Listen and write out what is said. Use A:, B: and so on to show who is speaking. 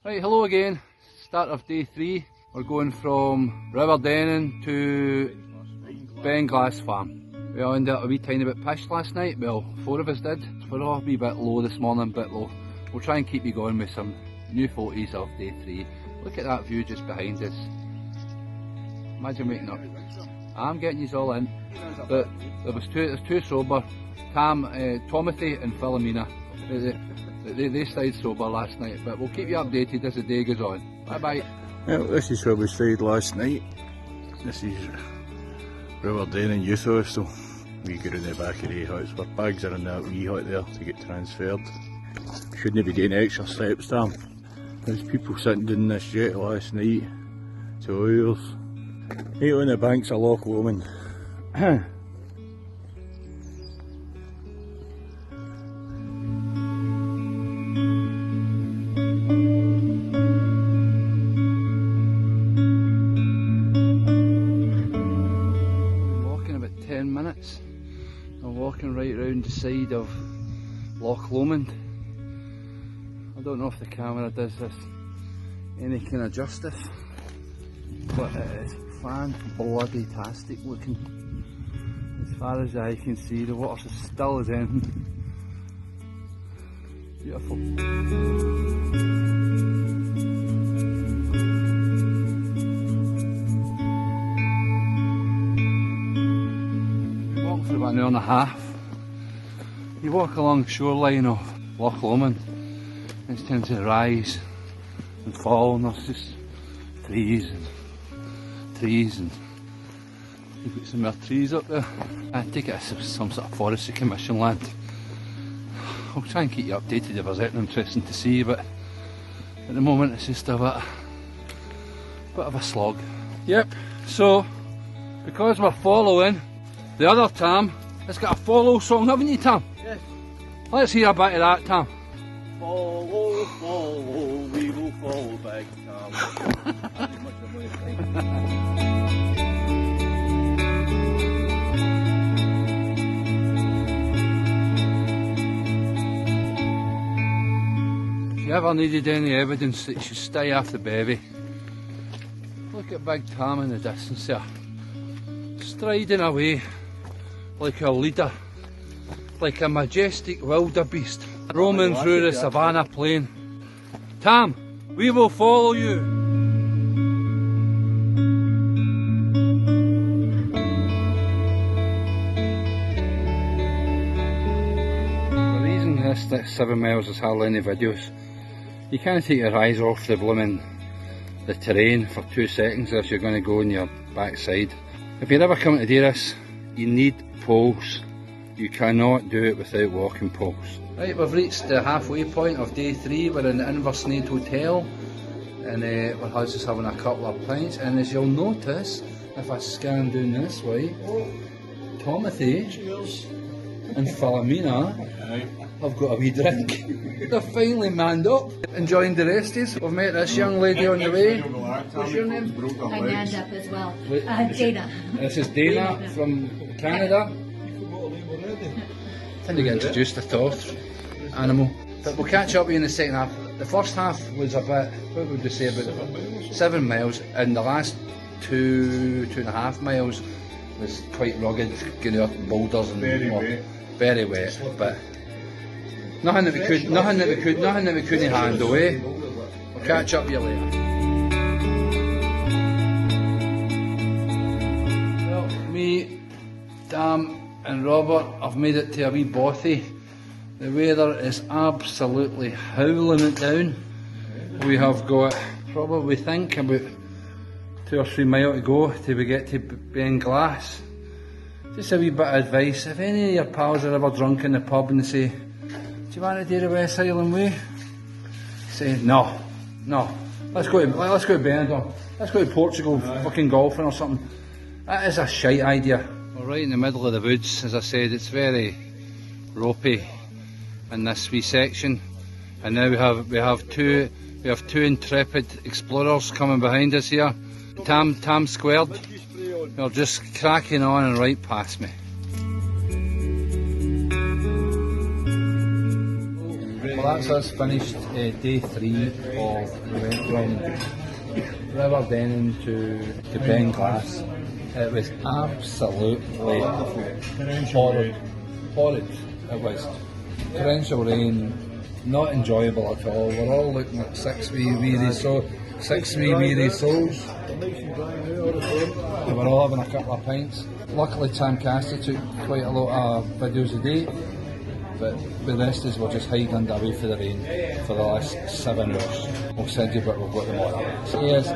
A: Right, hello again. Start of day 3. We're going from Riverdenning to Benglass Farm. We all ended up a wee tiny bit pissed last night. Well, 4 of us did. We're all a wee bit low this morning, bit low. We'll try and keep you going with some new photos of day 3. Look at that view just behind us. Imagine waking up. I'm getting you all in. But there's two sober. Tomothy and Philomena. They stayed sober last night, but we'll keep you updated as the day goes on. Bye bye.
B: Well, this is where we stayed last night. This is Riverdenning Youth Hostel. We go in the back of the huts. Our bags are in that wee hut there to get transferred. Shouldn't be getting extra steps down. There's people sitting down this jet last night. 2 hours. Right on the banks of Loch Lomond.
A: I'm walking right round the side of Loch Lomond. I don't know if the camera does this any kind of justice, but it is fan-bloody-tastic looking. As far as I can see, the water's as still as anything. Beautiful. For about an hour and a half. You walk along the shoreline of Loch Lomond, it tends to rise and fall, and there's just trees and you've got some more trees up there. I take it as some sort of forestry commission land. I'll try and keep you updated if there's anything interesting to see, but at the moment it's just a bit of a slog. Yep, so because we're following the other Tam, it's got a follow song, haven't you, Tam?
C: Yes.
A: Let's hear a bit of that, Tam.
C: Follow, follow, we will follow Big Tam.
A: If you ever needed any evidence that you should stay off the bevy, look at Big Tam in the distance there, striding away like a leader, like a majestic wildebeest, roaming through the savannah plain. Tam, we will follow you. The reason this 7 miles is hardly any videos, you can't take your eyes off the terrain for 2 seconds if you're going to go on your backside. If you're ever coming to do this, you need poles. You cannot do it without walking poles. Right, we've reached the halfway point of day 3. We're in the Inversnaid Hotel, and we're just having a couple of pints. And as you'll notice, if I scan down this way, Tomothy and Philomena have got a wee drink. They're finally manned up, enjoying the resties. We've met this young lady on the way. What's your name?
D: I manned up as well. Dana.
A: This is Dana from Canada. I think they get introduced to Toth animal. But we'll catch up with you in the second half. The first half was about, what would you say, about 7 miles, and the last 2.5 miles was quite rugged, getting up boulders and very wet, but nothing that we couldn't handle, eh? We'll catch up with you later. Well, me, Tam and Robert have made it to a wee bothy. The weather is absolutely howling it down. We have got, probably we think, about 2 or 3 miles to go till we get to Benglass. Just a wee bit of advice, if any of your pals are ever drunk in the pub and they say, do you want to do the West Highland Way? Say, no, let's go to Benidorm, let's go to Portugal fucking golfing or something. That is a shite idea. We're right in the middle of the woods. As I said, it's very ropey in this wee section, and now we have two intrepid explorers coming behind us here. Tam squared. They're just cracking on and right past me. We're that's us finished day 3 of, we went from River Denning to Benglass. It was absolutely horrid. It was torrential rain, not enjoyable at all. We're all looking at six wee weary souls. We were all having a couple of pints. Luckily Tam Castor took quite a lot of videos a day, but the rest of us were just hiding away for the rain for the last 7 hours. We'll send you, but we've got them all. So yes,